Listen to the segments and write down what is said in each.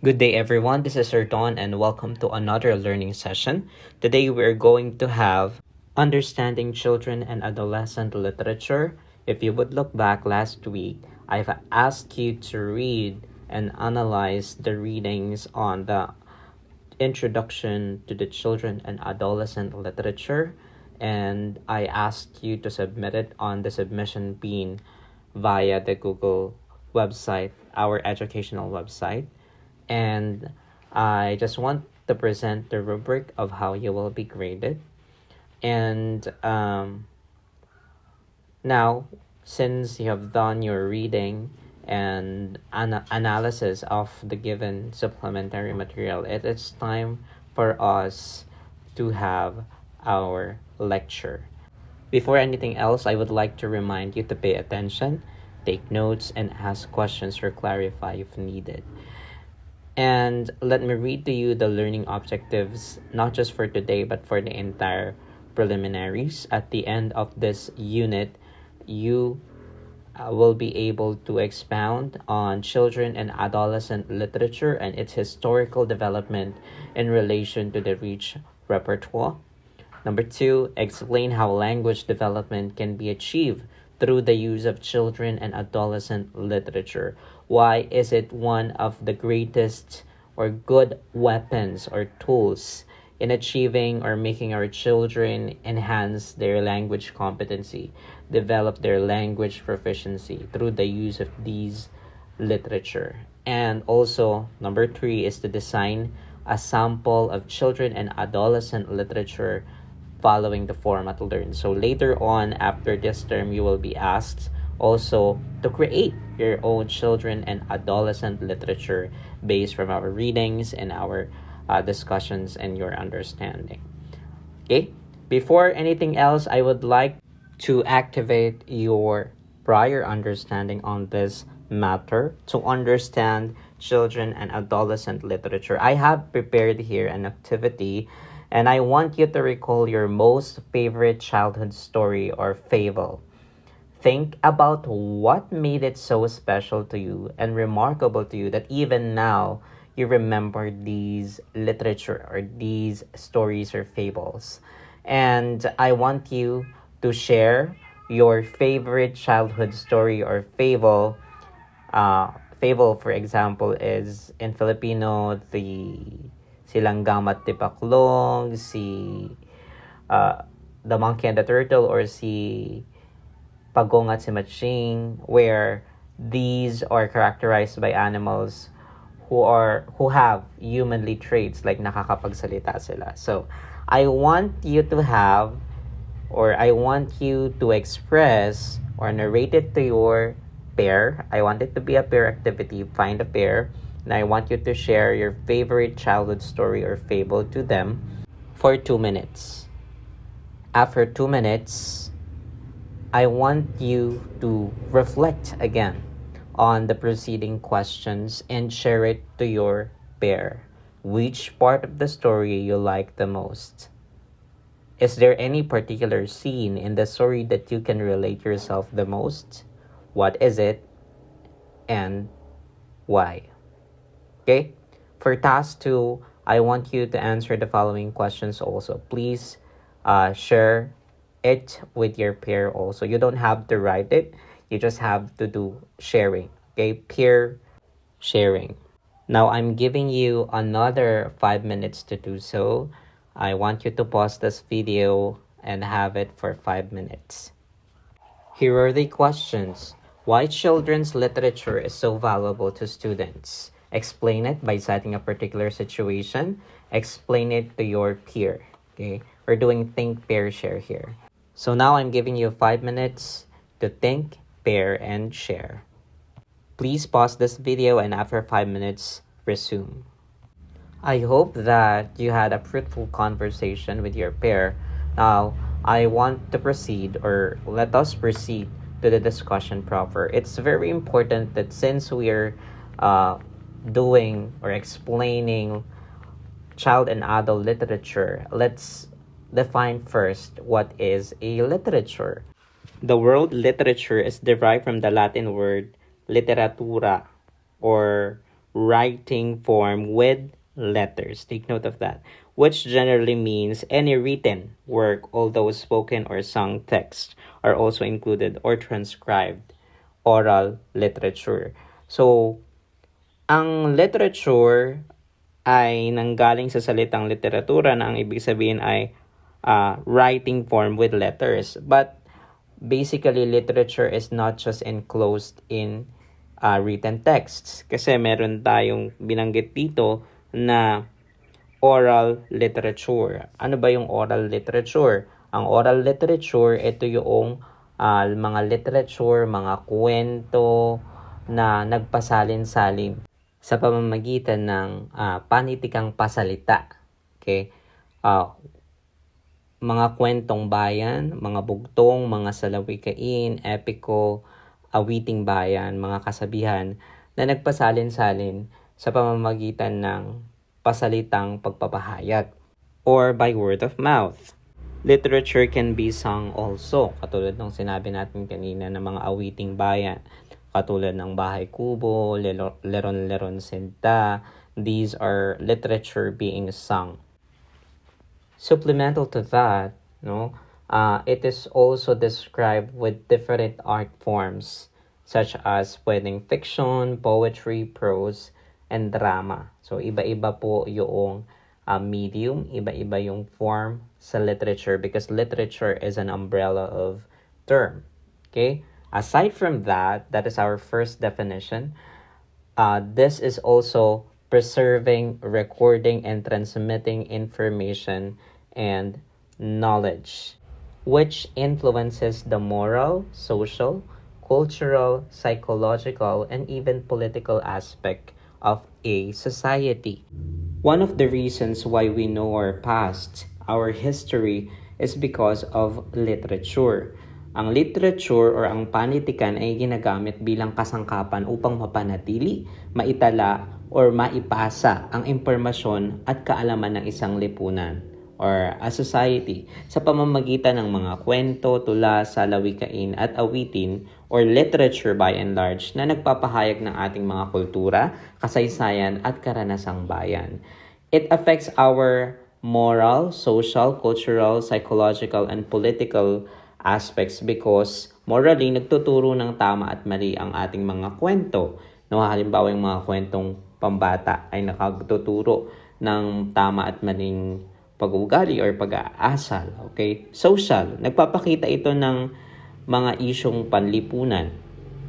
Good day, everyone. This is Sir Don, and welcome to another learning session. Today, we're going to have Understanding Children and Adolescent Literature. If you would look back last week, I've asked you to read and analyze the readings on the Introduction to the Children and Adolescent Literature, and I asked you to submit it on the submission bean via the Google website, our educational website. And I just want to present the rubric of how you will be graded. And now, since you have done your reading and analysis of the given supplementary material, it is time for us to have our lecture. Before anything else, I would like to remind you to pay attention, take notes, and ask questions or clarify if needed. And let me read to you the learning objectives, not just for today, but for the entire preliminaries. At the end of this unit, you will be able to expound on children and adolescent literature and its historical development in relation to the rich repertoire. Number two, explain how language development can be achieved through the use of children and adolescent literature. Why is it one of the greatest or good weapons or tools in achieving or making our children enhance their language competency, develop their language proficiency through the use of these literature? And also, number three is to design a sample of children and adolescent literature following the format learned. So later on, after this term, you will be asked also to create your own children and adolescent literature based from our readings and our discussions and your understanding. Okay, before anything else, I would like to activate your prior understanding on this matter to understand children and adolescent literature. I have prepared here an activity, and I want you to recall your most favorite childhood story or fable. Think about what made it so special to you and remarkable to you that even now you remember these literature or these stories or fables. And I want you to share your favorite childhood story or fable. Fable, for example, is in Filipino the Silanggam at Tipaklong, the Monkey and the Turtle, or si Pagong at si Matching, where these are characterized by animals who have humanly traits like nakakapagsalita sila. So I want you to have, or I want you to express or narrate it to your pair. I want it to be a pair activity. Find a pair, and I want you to share your favorite childhood story or fable to them for 2 minutes. After 2 minutes, I want you to reflect again on the preceding questions and share it to your pair. Which part of the story you like the most? Is there any particular scene in the story that you can relate yourself the most? What is it and why? Okay? For task 2, I want you to answer the following questions also. Please share it with your peer also. You don't have to write it. You just have to do sharing. Okay? Peer sharing. Now I'm giving you another 5 minutes to do so. I want you to pause this video and have it for 5 minutes. Here are the questions. Why children's literature is so valuable to students? Explain it by citing a particular situation. Explain it to your peer. Okay? We're doing think, pair, share here. So now I'm giving you 5 minutes to think, pair, and share. Please pause this video and after 5 minutes, resume. I hope that you had a fruitful conversation with your pair. Now, I want to proceed, or let us proceed to the discussion proper. It's very important that since we're doing or explaining child and adult literature, let's define first what is a literature. The word literature is derived from the Latin word literatura, or writing form with letters. Take note of that. Which generally means any written work, although spoken or sung text, are also included or transcribed oral literature. So, ang literature ay nanggaling sa salitang literatura na ang ibig sabihin ay writing form with letters. But basically, literature is not just enclosed in written texts. Kasi meron tayong binanggit dito na oral literature. Ano ba yung oral literature? Ang oral literature, ito yung mga literature, mga kwento na nagpasalin-salin sa pamamagitan ng panitikang pasalita. Okay? Mga kwentong bayan, mga bugtong, mga salawikain, epiko, awiting bayan, mga kasabihan na nagpasalin-salin sa pamamagitan ng pasalitang pagpapahayag or by word of mouth. Literature can be sung also, katulad ng sinabi natin kanina ng mga awiting bayan, katulad ng Bahay Kubo, Leron-Leron Sinta. These are literature being sung. Supplemental to that, it is also described with different art forms such as pwedeng fiction, poetry, prose, and drama. So, iba-iba po yung medium, iba-iba yung form sa literature because literature is an umbrella of term. Okay? Aside from that, that is our first definition. This is also preserving, recording, and transmitting information and knowledge, which influences the moral, social, cultural, psychological, and even political aspect of a society. One of the reasons why we know our past, our history, is because of literature. Ang literature or ang panitikan ay ginagamit bilang kasangkapan upang mapanatili, maitala, or maipasa ang impormasyon at kaalaman ng isang lipunan or a society sa pamamagitan ng mga kwento, tula, salawikain at awitin or literature by and large na nagpapahayag ng ating mga kultura, kasaysayan at karanasang bayan. It affects our moral, social, cultural, psychological, and political aspects because morally nagtuturo ng tama at mali ang ating mga kwento. Halimbawa yung mga kwentong pambata ay nakagtuturo ng tama at maling pag-uugali or pag-aasal. Okay? Social, nagpapakita ito ng mga isyong panlipunan.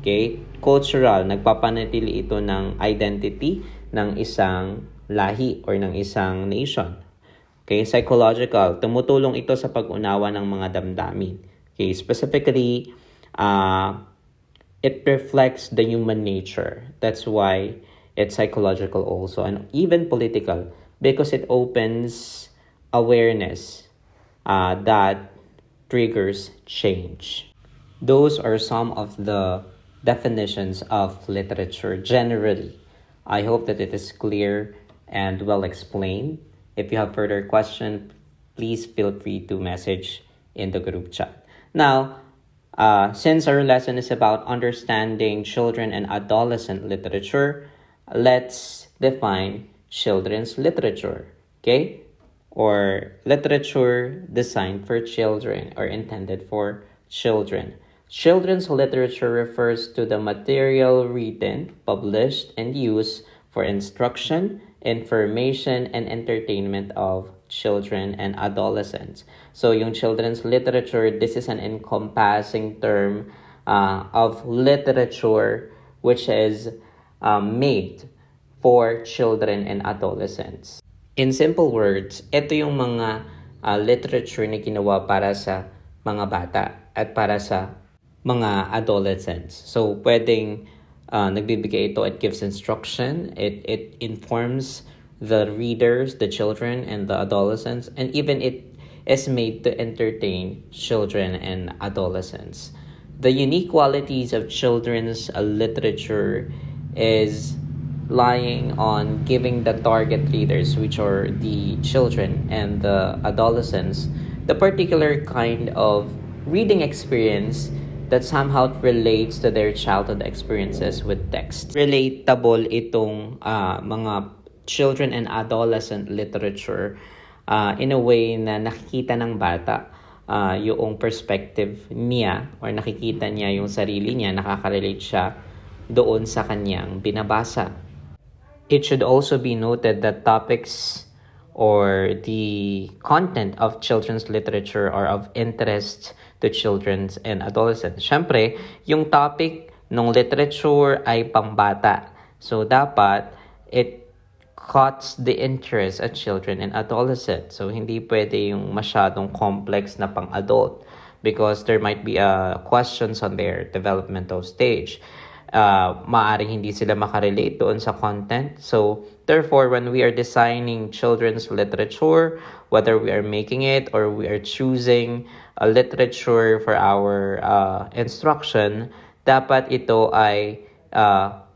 Okay? Cultural, nagpapanatili ito ng identity ng isang lahi or ng isang nation. Okay? Psychological, tumutulong ito sa pag-unawa ng mga damdamin. Okay, specifically, it reflects the human nature. That's why it's psychological also, and even political, because it opens awareness that triggers change. Those are some of the definitions of literature generally. I hope that it is clear and well explained. If you have further questions, please feel free to message in the group chat. Now, since our lesson is about understanding children and adolescent literature, let's define children's literature, okay? Or literature designed for children or intended for children. Children's literature refers to the material written, published, and used for instruction, information, and entertainment of children and adolescents. So yung children's literature, this is an encompassing term of literature which is made for children and adolescents. In simple words, ito yung mga literature na ginawa para sa mga bata at para sa mga adolescents. So pwedeng nagbibigay ito, it gives instruction, it informs the readers, the children, and the adolescents, and even it is made to entertain children and adolescents. The unique qualities of children's literature is lying on giving the target readers, which are the children and the adolescents, the particular kind of reading experience that somehow relates to their childhood experiences with text. Relatable itong mga children and adolescent literature in a way na nakikita ng bata yung perspective niya or nakikita niya yung sarili niya, nakaka-relate siya doon sa kanyang binabasa. It should also be noted that topics or the content of children's literature are of interest to children and adolescents. Siyempre, yung topic ng literature ay pambata. So, dapat it caught the interest of children and adolescents. So, hindi pwede yung masyadong complex na pang-adult because there might be questions on their developmental stage. Maaring hindi sila makarelate doon sa content. So, therefore, when we are designing children's literature, whether we are making it or we are choosing a literature for our instruction, dapat ito ay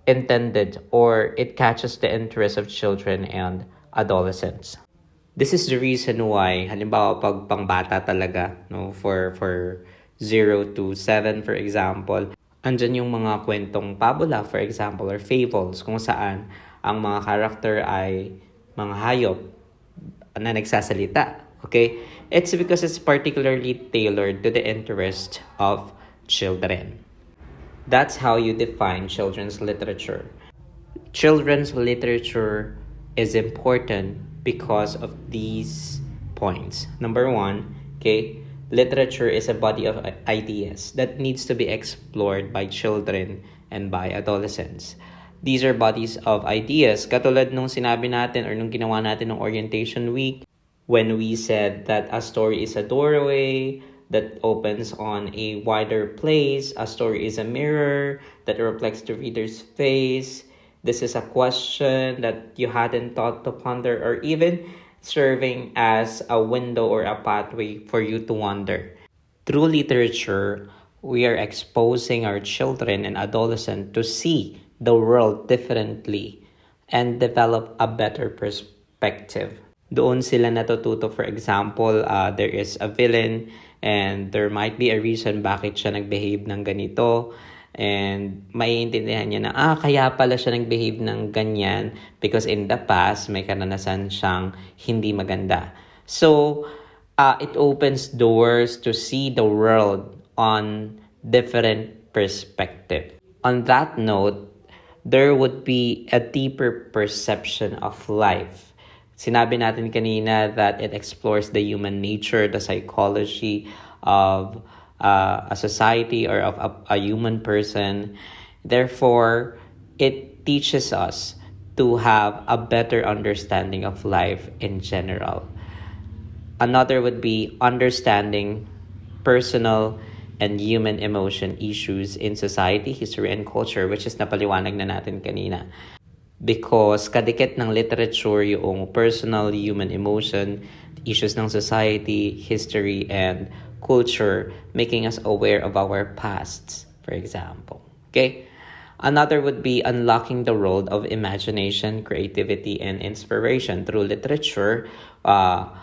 intended or it catches the interest of children and adolescents. This is the reason why, halimbawa, pag pangbata talaga, no, for 0 to 7, for example, andyan yung mga kwentong pabula, for example, or fables, kung saan ang mga character ay mga hayop na nagsasalita. Okay? It's because it's particularly tailored to the interest of children. That's how you define children's literature. Children's literature is important because of these points. Number one, okay, literature is a body of ideas that needs to be explored by children and by adolescents. These are bodies of ideas. Katulad nung sinabi natin or nung ginawa natin ng orientation week, when we said that a story is a doorway that opens on a wider place, a story is a mirror that reflects the reader's face. This is a question that you hadn't thought to ponder, or even serving as a window or a pathway for you to wander. Through literature, we are exposing our children and adolescents to see the world differently and develop a better perspective. Doon sila natututo, for example, there is a villain and there might be a reason bakit siya nag-behave ng ganito. And maiintindihan niya na, kaya pala siya nag-behave ng ganyan because in the past, may karanasan siyang hindi maganda. So, it opens doors to see the world on different perspective. On that note, there would be a deeper perception of life. Sinabi natin kanina that it explores the human nature, the psychology of a society or of a human person. Therefore, it teaches us to have a better understanding of life in general. Another would be understanding personal and human emotion issues in society, history, and culture, which is napaliwanag na natin kanina. Because kadikit ng literature yung personal, human emotion, issues ng society, history, and culture, making us aware of our pasts, for example. Okay? Another would be unlocking the world of imagination, creativity, and inspiration through literature. On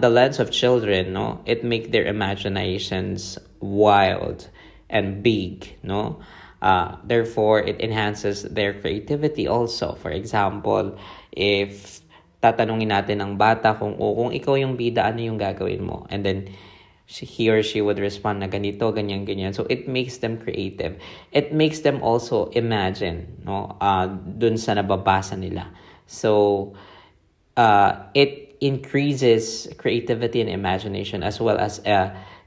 the lens of children, no, it makes their imaginations wild and big, no. Therefore, it enhances their creativity also. For example, if tatanungin natin ng bata kung ikaw yung bida, ano yung gagawin mo? And then, he or she would respond na ganito, ganyan, ganyan. So, it makes them creative. It makes them also imagine, no? Dun sa nababasa nila. So, it increases creativity and imagination as well as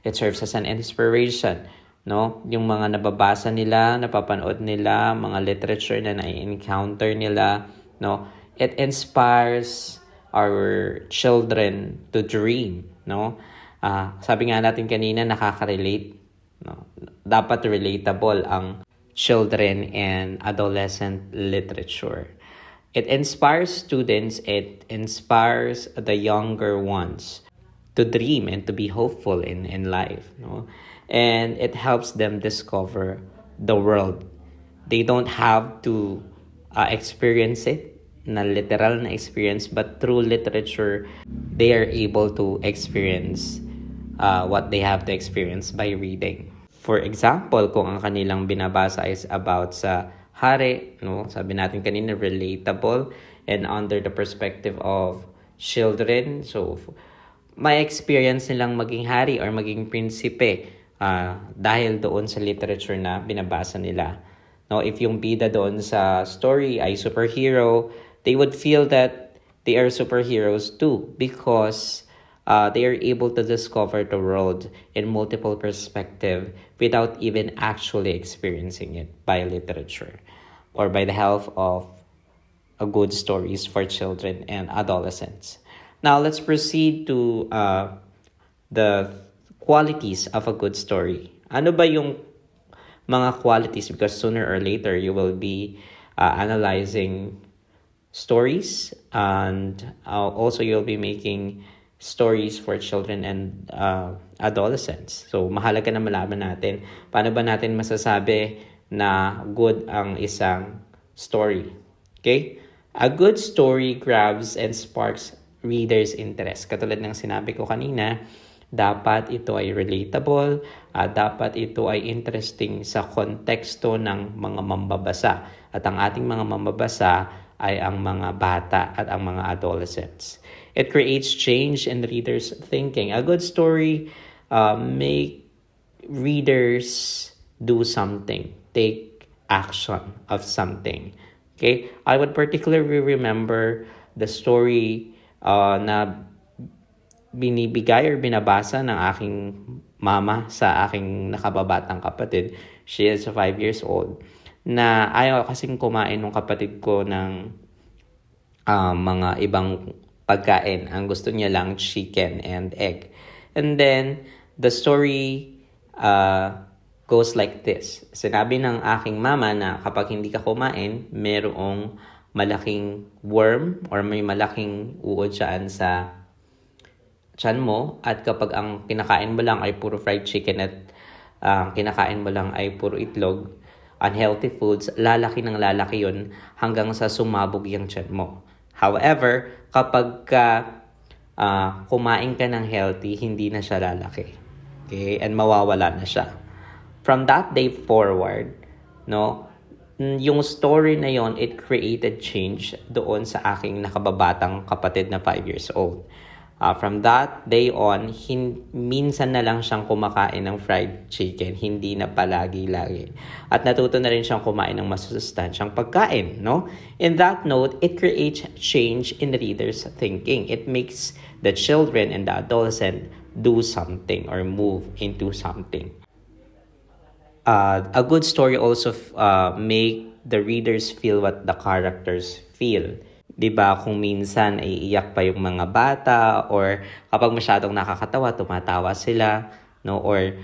it serves as an inspiration. No, yung mga nababasa nila, napapanood nila, mga literature na na-encounter nila, no, it inspires our children to dream, no. Sabi nga natin kanina, nakaka-relate, no. Dapat relatable ang children and adolescent literature. It inspires students, it inspires the younger ones to dream and to be hopeful in life, no. And it helps them discover the world. They don't have to experience it, na literal na experience, but through literature, they are able to experience what they have to experience by reading. For example, kung ang kanilang binabasa is about sa hari, no, sabi natin kanina, relatable and under the perspective of children. So, may experience nilang maging hari or maging prinsipe dahil doon sa literature na binabasa nila. No, if yung bida doon sa story ay superhero, they would feel that they are superheroes too because they are able to discover the world in multiple perspective without even actually experiencing it by literature or by the help of a good stories for children and adolescents. Now let's proceed to the qualities of a good story. Ano ba yung mga qualities? Because sooner or later you will be analyzing stories and also you'll be making stories for children and adolescents. So mahalaga na malaman natin paano ba natin masasabi na good ang isang story. Okay? A good story grabs and sparks readers' interest. Katulad ng sinabi ko kanina, dapat ito ay relatable, dapat ito ay interesting sa konteksto ng mga mambabasa. At ang ating mga mambabasa ay ang mga bata at ang mga adolescents. It creates change in the reader's thinking. A good story make readers do something, take action of something. Okay? I would particularly remember the story na binibigay or binabasa ng aking mama sa aking nakababatang kapatid. She is 5 years old. Na ayaw kasing kumain ng kapatid ko ng mga ibang pagkain. Ang gusto niya lang chicken and egg. And then, the story goes like this. Sinabi ng aking mama na kapag hindi ka kumain, merong malaking worm or may malaking uod dyan sa tiyan mo. At kapag ang kinakain mo lang ay puro fried chicken at kinakain mo lang ay puro itlog, unhealthy foods, lalaki ng lalaki yun hanggang sa sumabog yung tiyan mo. However, kapag kumain ka ng healthy, hindi na siya lalaki. Okay? And mawawala na siya. From that day forward, no, yung story na yon, it created change doon sa aking nakababatang kapatid na 5 years old. From that day on, minsan na lang siyang kumakain ng fried chicken, hindi na palagi-lagi. At natuto na rin siyang kumain ng masusustansyang pagkain, no? In that note, it creates change in the reader's thinking. It makes the children and the adolescent do something or move into something. A good story also make the readers feel what the characters feel. 'Di ba, kung minsan ay iiyak pa yung mga bata or kapag masyadong nakakatawa, tumatawa sila, no, or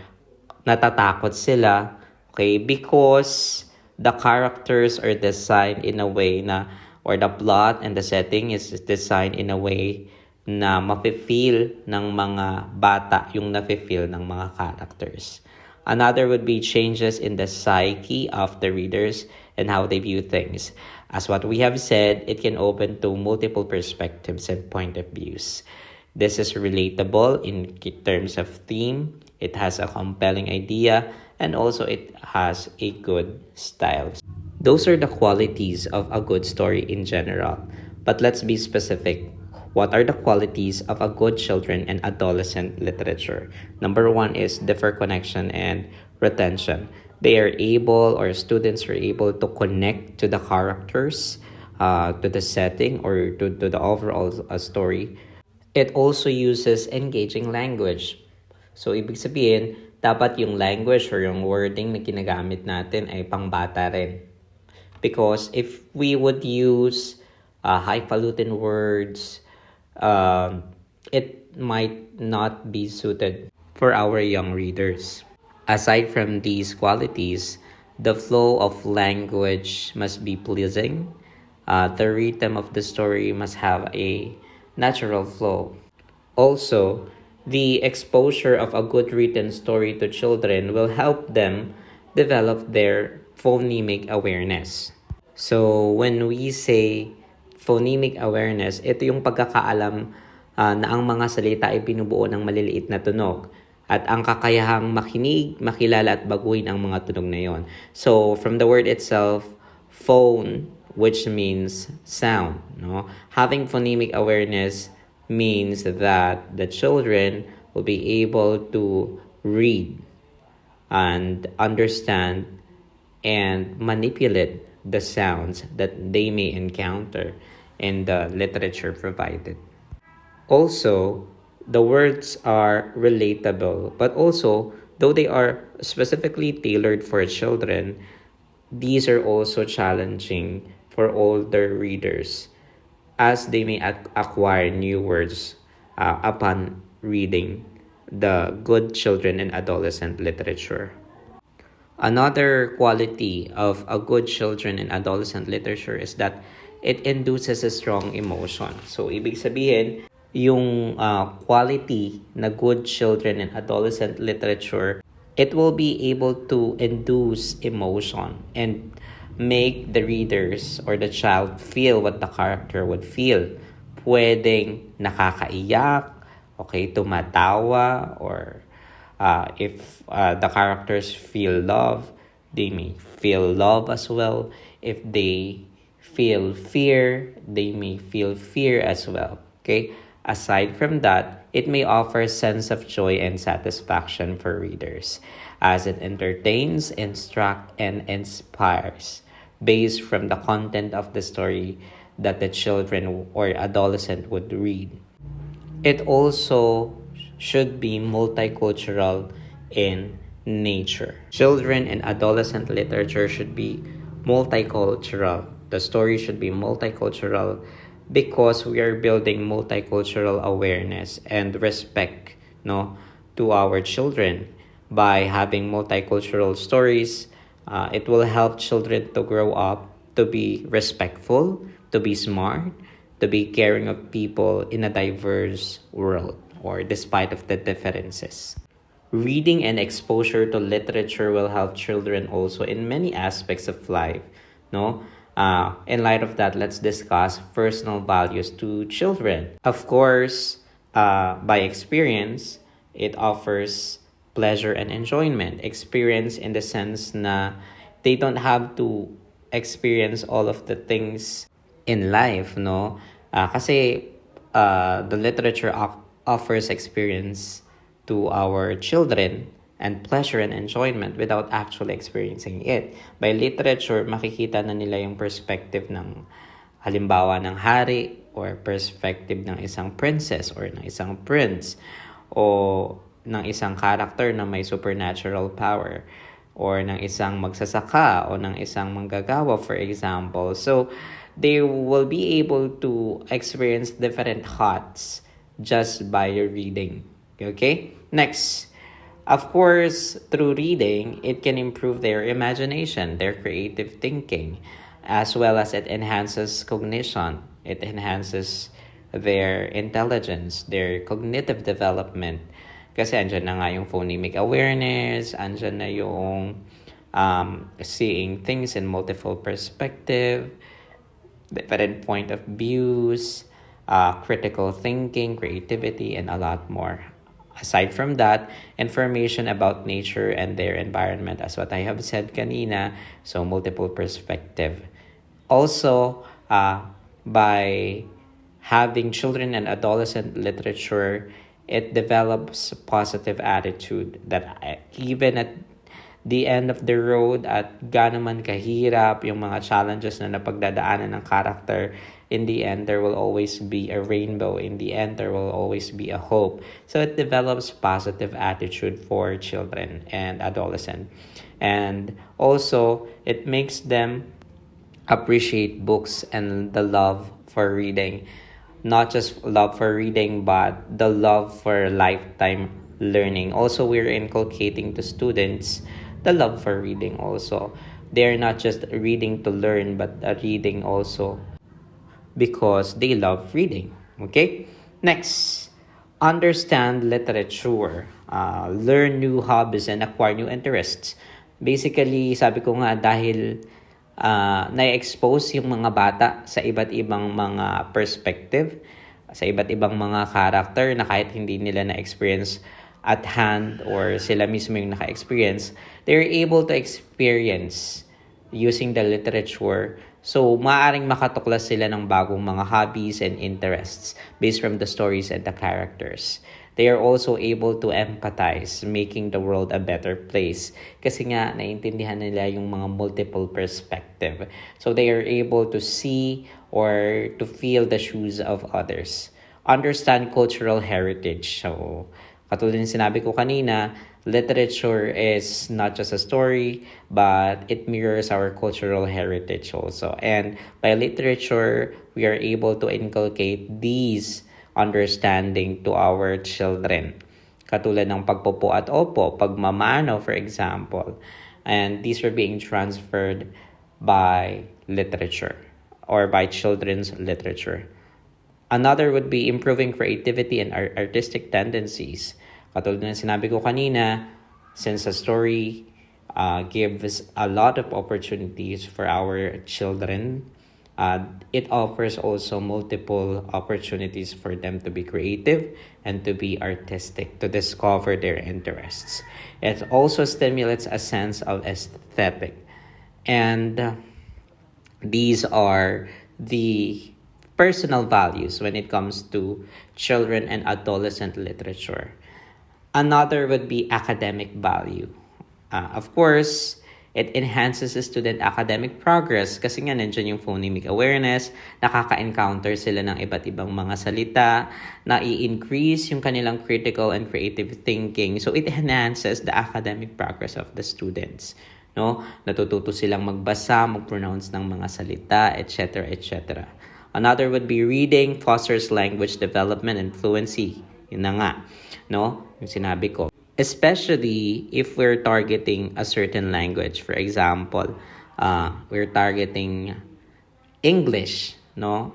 natatakot sila, okay, because the characters are designed in a way na, or the plot and the setting is designed in a way na mafe-feel ng mga bata yung nafe-feel ng mga characters. Another would be changes in the psyche of the readers and how they view things. As what we have said, it can open to multiple perspectives and point of views. This is relatable in terms of theme. It has a compelling idea and also it has a good style. Those are the qualities of a good story in general. But let's be specific. What are the qualities of a good children and adolescent literature? Number 1 is deeper connection and retention. They are able, or students are able to connect to the characters, to the setting, or to the overall story. It also uses engaging language. So, ibig sabihin, dapat yung language or yung wording na ginagamit natin ay pangbata rin. Because if we would use highfalutin words, it might not be suited for our young readers. Aside from these qualities, the flow of language must be pleasing. The rhythm of the story must have a natural flow. Also, the exposure of a good written story to children will help them develop their phonemic awareness. So, when we say phonemic awareness, ito yung pagkakaalam na ang mga salita ay binubuo ng maliliit na tunog at ang kakayahang makinig, makilala at baguhin ang mga tunog na yon. So from the word itself, phone, which means sound, no? Having phonemic awareness means that the children will be able to read and understand and manipulate the sounds that they may encounter in the literature provided. Also, the words are relatable, but also, though they are specifically tailored for children, these are also challenging for older readers as they may acquire new words upon reading the good children and adolescent literature. Another quality of a good children and adolescent literature is that it induces a strong emotion. So, ibig sabihin, yung quality na good children and adolescent literature, it will be able to induce emotion and make the readers or the child feel what the character would feel. Pwedeng nakakaiyak, okay, tumatawa, or if the characters feel love, they may feel love as well. If they feel fear, they may feel fear as well. Okay? Aside from that, it may offer a sense of joy and satisfaction for readers as it entertains, instructs, and inspires based from the content of the story that the children or adolescent would read. It also should be multicultural in nature. Children and adolescent literature should be multicultural. The story should be multicultural because we are building multicultural awareness and respect, no, to our children. By having multicultural stories, it will help children to grow up to be respectful, to be smart, to be caring of people in a diverse world, or despite of the differences. Reading and exposure to literature will help children also in many aspects of life, no? In light of that, let's discuss personal values to children. Of course, by experience, it offers pleasure and enjoyment. Experience in the sense na they don't have to experience all of the things in life, no? Kasi the literature offers experience to our children and pleasure and enjoyment without actually experiencing it. By literature, makikita na nila yung perspective ng halimbawa ng hari or perspective ng isang princess or ng isang prince o ng isang character na may supernatural power or ng isang magsasaka o ng isang manggagawa, for example. So, they will be able to experience different thoughts just by reading. Okay? Next, of course, through reading, it can improve their imagination, their creative thinking, as well as it enhances cognition. It enhances their intelligence, their cognitive development. Kasi andyan na nga yung phonemic awareness, andyan na yung seeing things in multiple perspective, different point of views, critical thinking, creativity, and a lot more. Aside from that, information about nature and their environment, as what I have said kanina, so multiple perspective. Also, by having children and adolescent literature, it develops positive attitude that even at the end of the road at gaano man kahirap yung mga challenges na napagdadaanan ng character, in the end, there will always be a rainbow. In the end, there will always be a hope. So it develops positive attitude for children and adolescents. And also, it makes them appreciate books and the love for reading. Not just love for reading, but the love for lifetime learning. Also, we're inculcating to students the love for reading also. They're not just reading to learn, but reading also because they love reading. Okay? Next, understand literature. Learn new hobbies and acquire new interests. Basically, sabi ko nga dahil na-expose yung mga bata sa iba't ibang mga perspective, sa iba't ibang mga character na kahit hindi nila na-experience at hand or sila mismo yung naka-experience, they're able to experience using the literature. So, maaaring makatuklas sila ng bagong mga hobbies and interests based from the stories and the characters. They are also able to empathize, making the world a better place. Kasi nga, naiintindihan nila yung mga multiple perspective. So, they are able to see or to feel the shoes of others. Understand cultural heritage. So, katulad ng sinabi ko kanina, literature is not just a story, but it mirrors our cultural heritage also. And by literature, we are able to inculcate these understanding to our children. Katulad ng pagpopo at opo, pagmamano, for example. And these are being transferred by literature or by children's literature. Another would be improving creativity and artistic tendencies. Katulad ng sinabi ko kanina, since a story gives a lot of opportunities for our children, it offers also multiple opportunities for them to be creative and to be artistic, to discover their interests. It also stimulates a sense of aesthetic. And these are the personal values when it comes to children and adolescent literature. Another would be academic value. Of course, it enhances the student academic progress kasi nga nandiyan yung phonemic awareness, nakaka-encounter sila ng iba't ibang mga salita, na-i-increase yung kanilang critical and creative thinking. So it enhances the academic progress of the students. No? Natututo silang magbasa, mag-pronounce ng mga salita, etc., etc. Another would be reading fosters language development and fluency. Yun na nga, no? Yung sinabi ko. Especially if we're targeting a certain language. For example, we're targeting English, no?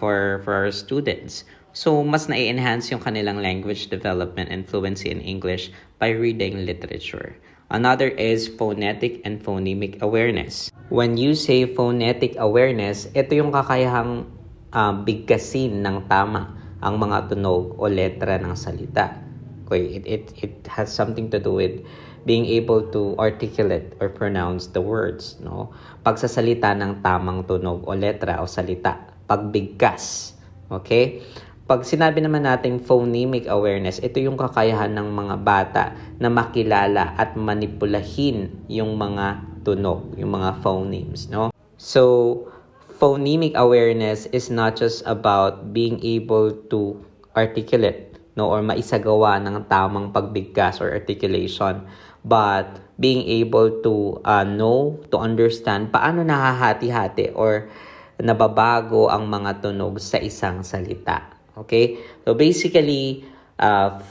For our students. So, mas na-enhance yung kanilang language development and fluency in English by reading literature. Another is phonetic and phonemic awareness. When you say phonetic awareness, ito yung kakayahang bigkasin ng tama ang mga tunog o letra ng salita. Okay, it has something to do with being able to articulate or pronounce the words, no? Pagsasalita ng tamang tunog o letra o salita, pagbigkas. Okay? Pag sinabi naman nating phonemic awareness, ito yung kakayahan ng mga bata na makilala at manipulahin yung mga tunog, yung mga phonemes, no? So, phonemic awareness is not just about being able to articulate, no, or maisagawa ng tamang pagbigkas or articulation, but being able to know, to understand paano nahahati-hati or nababago ang mga tunog sa isang salita. Okay? So basically,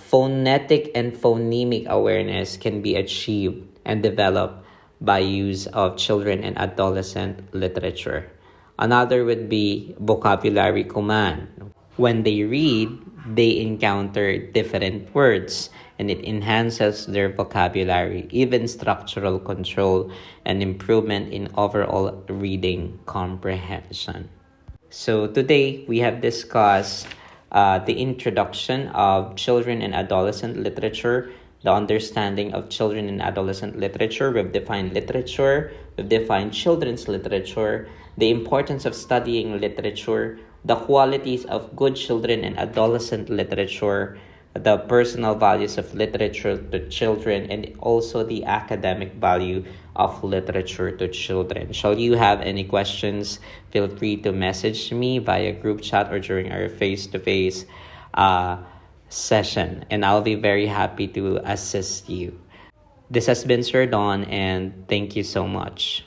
phonetic and phonemic awareness can be achieved and developed by use of children and adolescent literature. Another would be vocabulary command. When they read, they encounter different words and it enhances their vocabulary, even structural control and improvement in overall reading comprehension. So today we have discussed the introduction of children and adolescent literature, the understanding of children and adolescent literature. We've defined literature, we've defined children's literature, the importance of studying literature, the qualities of good children and adolescent literature, the personal values of literature to children, and also the academic value of literature to children. Shall you have any questions, feel free to message me via group chat or during our face-to-face session, and I'll be very happy to assist you. This has been Sir Don, and thank you so much.